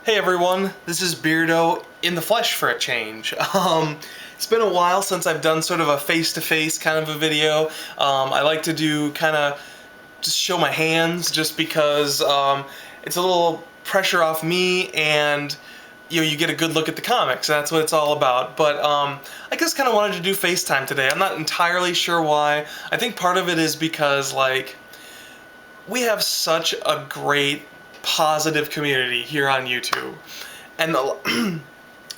Hey everyone, this is Beardo in the flesh for a change. It's been a while since I've done sort of a face-to-face kind of a video. I like to do kind of just show my hands just because it's a little pressure off me and you get a good look at the comics, and that's what it's all about. But I just kind of wanted to do FaceTime today. I'm not entirely sure why. I think part of it is because we have such a great positive community here on YouTube, and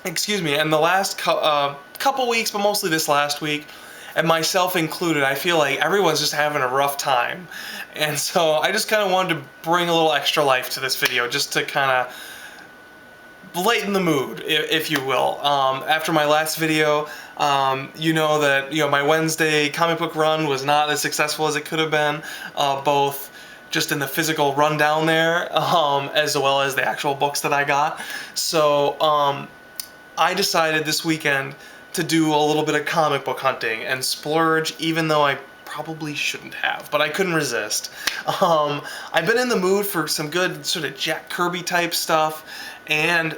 excuse me, and the last couple weeks, but mostly this last week, and myself included, I feel like everyone's just having a rough time, and so I just kind of wanted to bring a little extra life to this video, just to kind of lighten the mood, if you will. After my last video, you know that my Wednesday comic book run was not as successful as it could have been, both just in the physical rundown there, as well as the actual books that I got. So I decided this weekend to do a little bit of comic book hunting and splurge, even though I probably shouldn't have, but I couldn't resist. I've been in the mood for some good sort of Jack Kirby type stuff, and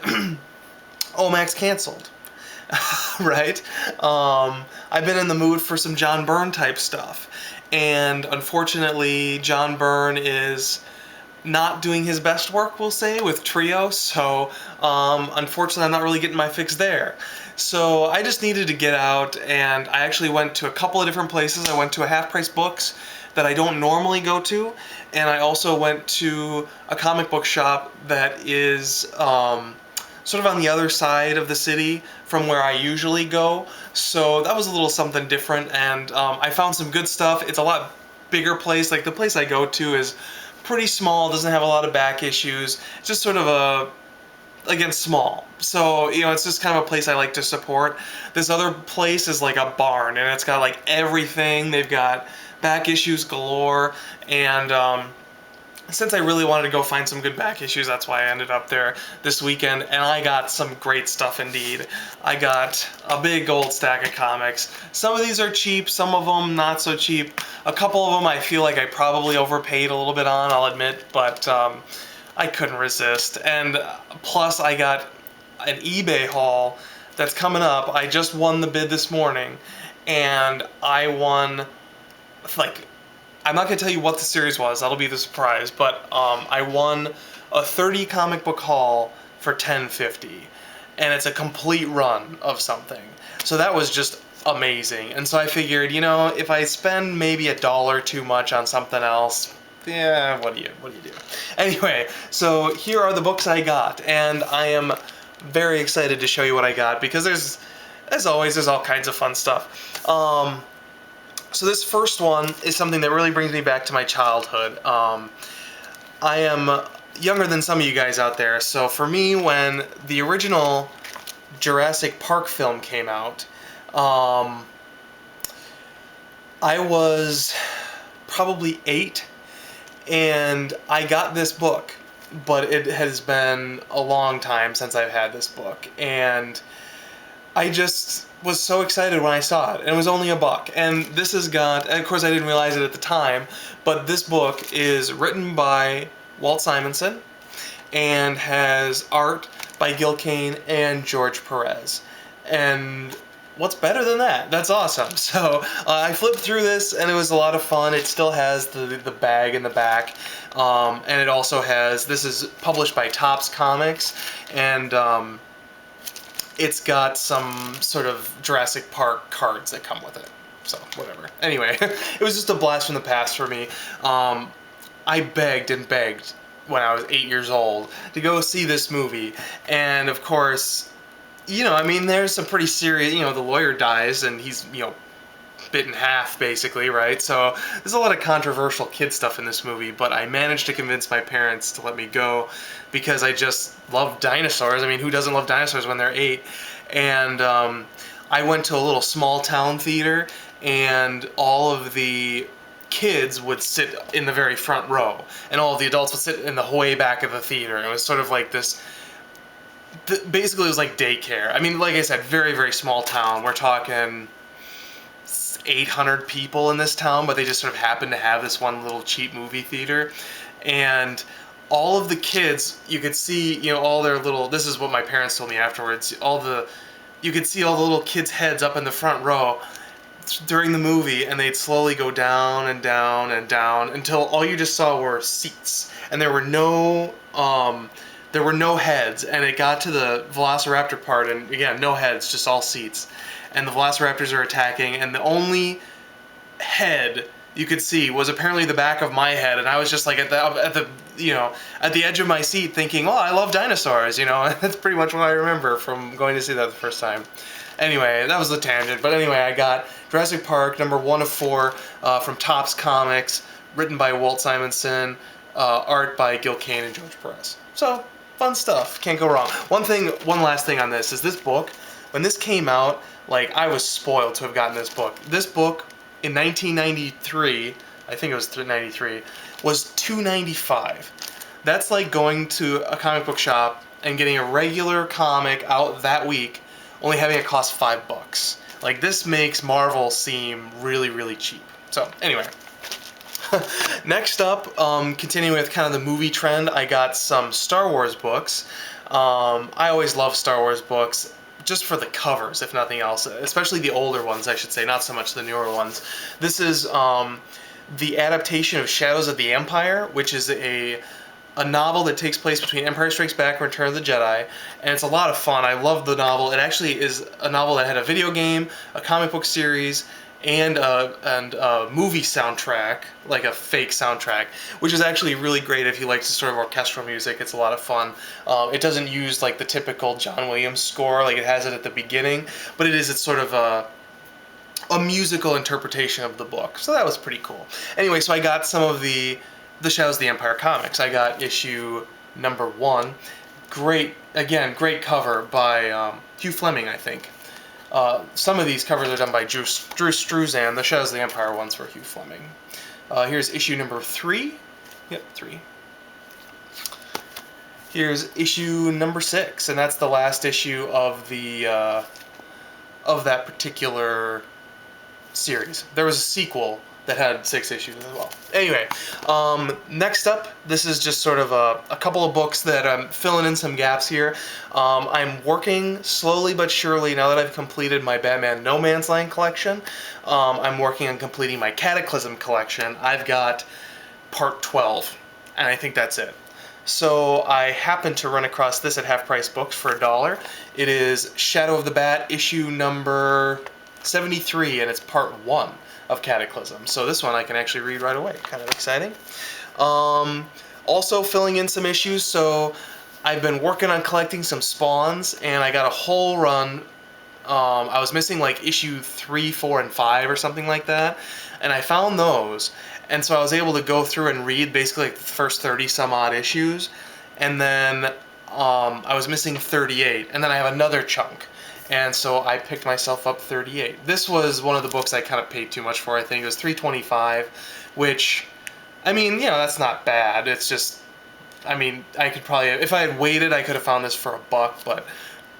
OMAX canceled. Right? I've been in the mood for some John Byrne type stuff, and unfortunately John Byrne is not doing his best work, we'll say, with Trio, so unfortunately I'm not really getting my fix there. So I just needed to get out, and I actually went to a couple of different places. I went to a Half Price Books that I don't normally go to, and I also went to a comic book shop that is sort of on the other side of the city from where I usually go, so that was a little something different, and I found some good stuff. It's a lot bigger place. Like, the place I go to is pretty small, doesn't have a lot of back issues, it's just sort of again, small. So, it's just kind of a place I like to support. This other place is like a barn, and it's got like everything. They've got back issues galore, and since I really wanted to go find some good back issues, that's why I ended up there this weekend, and I got some great stuff indeed. I got a big old stack of comics. Some of these are cheap, some of them not so cheap. A couple of them I feel like I probably overpaid a little bit on, I'll admit, but I couldn't resist. And plus I got an eBay haul that's coming up. I just won the bid this morning, and I won, I'm not going to tell you what the series was, that'll be the surprise, but I won a 30 comic book haul for $10.50, and it's a complete run of something. So that was just amazing, and so I figured, if I spend maybe $1 too much on something else, yeah, what do you do? Anyway, so here are the books I got, and I am very excited to show you what I got, because as always, there's all kinds of fun stuff. So this first one is something that really brings me back to my childhood. I am younger than some of you guys out there, so for me, when the original Jurassic Park film came out, I was probably 8, and I got this book, but it has been a long time since I've had this book, and I just was so excited when I saw it, and it was only $1. And this has got, and of course I didn't realize it at the time, but this book is written by Walt Simonson and has art by Gil Kane and George Perez. And what's better than that? That's awesome. So I flipped through this, and it was a lot of fun. It still has the bag in the back, and it also has, this is published by Topps Comics, and it's got some sort of Jurassic Park cards that come with it. So, whatever. Anyway, it was just a blast from the past for me. I begged and begged when I was 8 years old to go see this movie. And, of course, there's some pretty serious, the lawyer dies and he's, bit in half, basically, right? So there's a lot of controversial kid stuff in this movie, but I managed to convince my parents to let me go because I just love dinosaurs. I mean, who doesn't love dinosaurs when they're 8? And I went to a little small town theater, and all of the kids would sit in the very front row, and all of the adults would sit in the way back of the theater. And it was sort of like this, basically it was like daycare. I mean, like I said, very, very small town. We're talking 800 people in this town, but they just sort of happened to have this one little cheap movie theater. And all of the kids, you could see, you know, all their little, this is what my parents told me afterwards, you could see all the little kids' heads up in the front row during the movie, and they'd slowly go down and down and down until all you just saw were seats, and there were no heads, and it got to the Velociraptor part, and again, no heads, just all seats, and the Velociraptors are attacking, and the only head you could see was apparently the back of my head, and I was just like at the edge of my seat thinking, oh, I love dinosaurs, you know. That's pretty much what I remember from going to see that the first time. Anyway, that was the tangent, but anyway, I got Jurassic Park, number 1 of 4, from Topps Comics, written by Walt Simonson, art by Gil Kane and George Perez. So, fun stuff, can't go wrong. One last thing on this is this book, when this came out, like, I was spoiled to have gotten this book. This book, in 1993, I think it was 93, was $2.95. That's like going to a comic book shop and getting a regular comic out that week, only having it cost $5. Like, this makes Marvel seem really, really cheap. So, anyway. Next up, continuing with kind of the movie trend, I got some Star Wars books. I always love Star Wars books, just for the covers, if nothing else, especially the older ones, I should say, not so much the newer ones. This is the adaptation of Shadows of the Empire, which is a novel that takes place between Empire Strikes Back and Return of the Jedi, and it's a lot of fun. I love the novel. It actually is a novel that had a video game, a comic book series, and a movie soundtrack, like a fake soundtrack, which is actually really great if you like sort of orchestral music. It's a lot of fun. It doesn't use like the typical John Williams score, like it has it at the beginning, but it's sort of a musical interpretation of the book. So that was pretty cool. Anyway, so I got some of the Shadows of the Empire comics. I got issue number 1. Great cover by Hugh Fleming, I think. Some of these covers are done by Drew Struzan. The Shadows of the Empire ones were Hugh Fleming. Here's issue number 3. Yep, 3. Here's issue number 6, and that's the last issue of that particular series. There was a sequel that had 6 issues as well. Anyway, next up, this is just sort of a couple of books that I'm filling in some gaps here. I'm working slowly but surely, now that I've completed my Batman No Man's Land collection, I'm working on completing my Cataclysm collection. I've got part 12, and I think that's it. So I happened to run across this at Half Price Books for $1. It is Shadow of the Bat, issue number 73, and it's part 1 of Cataclysm. So this one I can actually read right away. Kind of exciting. Also filling in some issues, so I've been working on collecting some spawns, and I got a whole run. I was missing like issue 3, 4, and 5 or something like that, and I found those, and so I was able to go through and read basically like the first 30 some odd issues, and then I was missing 38, and then I have another chunk. And so I picked myself up 38. This was one of the books I kind of paid too much for, I think. It was $3.25, which, I mean, you know, that's not bad. It's just, I mean, I could probably, if I had waited, I could have found this for $1, but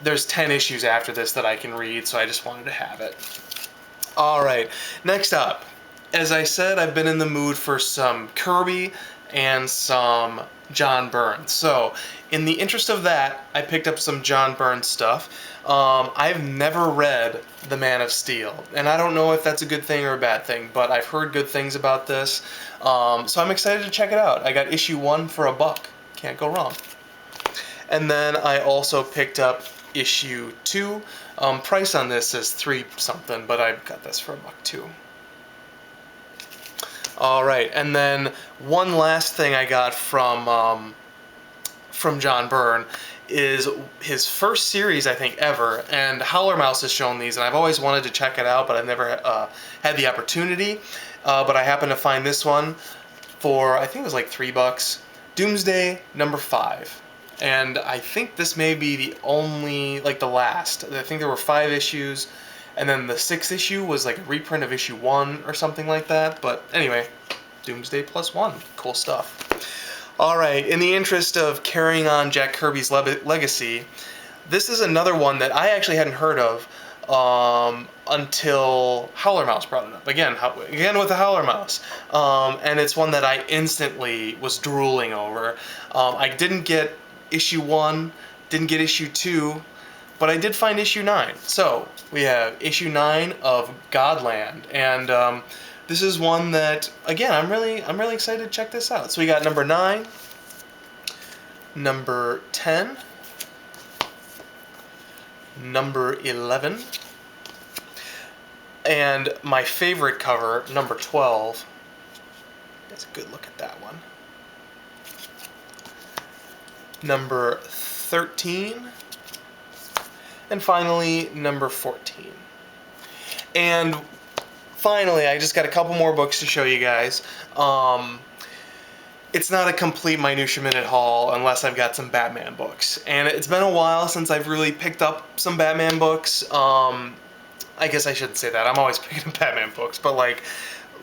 there's 10 issues after this that I can read, so I just wanted to have it. Alright, next up. As I said, I've been in the mood for some Kirby and some John Byrne. So, in the interest of that, I picked up some John Byrne stuff. I've never read The Man of Steel, and I don't know if that's a good thing or a bad thing, but I've heard good things about this, so I'm excited to check it out. I got issue 1 for $1. Can't go wrong. And then I also picked up issue 2. Price on this is $3 something, but I got this for $1 too. Alright, and then one last thing I got from John Byrne is his first series, I think, ever, and Howler Mouse has shown these, and I've always wanted to check it out, but I've never had the opportunity, but I happened to find this one for, I think it was like $3, Doomsday number 5, and I think this may be the only, like the last. I think there were 5 issues, and then the 6th issue was like a reprint of issue 1 or something like that, but anyway, Doomsday +1, cool stuff. Alright, in the interest of carrying on Jack Kirby's legacy, this is another one that I actually hadn't heard of, until Howler Mouse brought it up. Again with the Howler Mouse. And it's one that I instantly was drooling over. I didn't get issue 1, didn't get issue 2, but I did find issue 9. So we have issue 9 of Godland, and this is one that, again, I'm really excited to check this out. So we got number 9, number 10, number 11, and my favorite cover, number 12. That's a good look at that one. Number 13, and finally number 14. And finally, I just got a couple more books to show you guys. It's not a complete Minutia Minute haul unless I've got some Batman books. And it's been a while since I've really picked up some Batman books. I guess I shouldn't say that. I'm always picking up Batman books, but like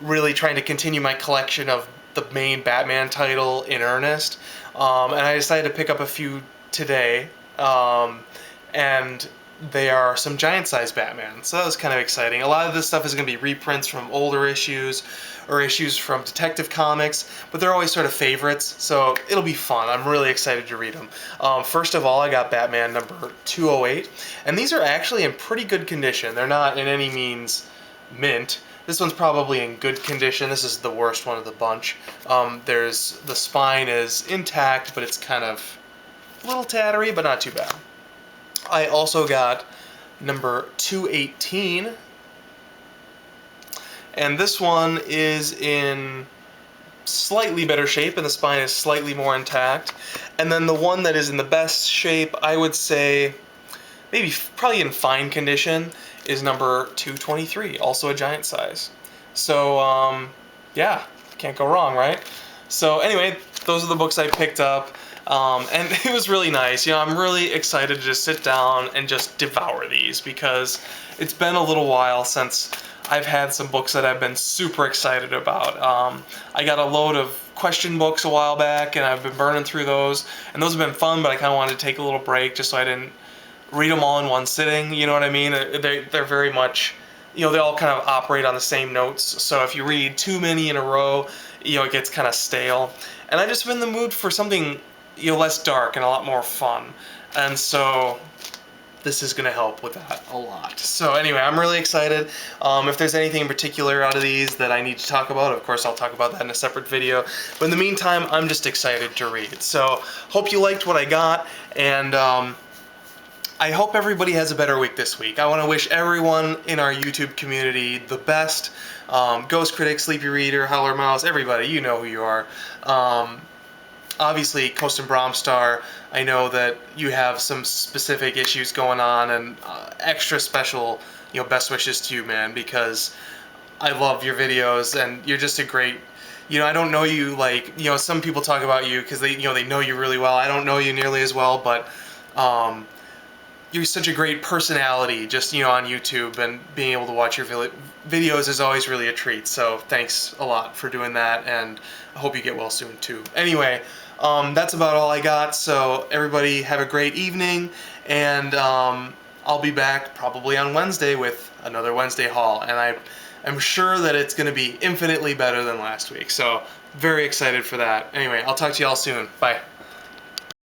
really trying to continue my collection of the main Batman title in earnest. And I decided to pick up a few today. And they are some giant-sized Batman, so that was kind of exciting. A lot of this stuff is going to be reprints from older issues or issues from Detective Comics, but they're always sort of favorites, so it'll be fun. I'm really excited to read them. First of all, I got Batman number 208, and these are actually in pretty good condition. They're not in any means mint. This one's probably in good condition. This is the worst one of the bunch. The spine is intact, but it's kind of a little tattery, but not too bad. I also got number 218, and this one is in slightly better shape, and the spine is slightly more intact. And then the one that is in the best shape, I would say, probably in fine condition, is number 223, also a giant size. So, yeah, can't go wrong, right? So anyway, those are the books I picked up. And it was really nice. You know, I'm really excited to just sit down and just devour these because it's been a little while since I've had some books that I've been super excited about. I got a load of question books a while back, and I've been burning through those, and those have been fun, but I kind of wanted to take a little break just so I didn't read them all in one sitting, you know what I mean? They're very much, you know, they all kind of operate on the same notes, so if you read too many in a row, you know, it gets kind of stale. And I've just been in the mood for something, you know, less dark and a lot more fun. And so this is going to help with that a lot. So anyway, I'm really excited. If there's anything in particular out of these that I need to talk about, of course I'll talk about that in a separate video. But in the meantime, I'm just excited to read. So hope you liked what I got, and I hope everybody has a better week this week. I want to wish everyone in our YouTube community the best. Ghost Critic, Sleepy Reader, Howler Mouse, everybody, you know who you are. Obviously, Coast and Bromstar, I know that you have some specific issues going on, and extra special, you know, best wishes to you, man, because I love your videos, and you're just a great, you know, I don't know you like, you know, some people talk about you because they, you know, they know you really well. I don't know you nearly as well, but you're such a great personality just, you know, on YouTube, and being able to watch your videos is always really a treat. So thanks a lot for doing that, and I hope you get well soon too. Anyway, that's about all I got, so everybody have a great evening, and I'll be back probably on Wednesday with another Wednesday haul, and I'm sure that it's going to be infinitely better than last week, so very excited for that. Anyway, I'll talk to y'all soon. Bye.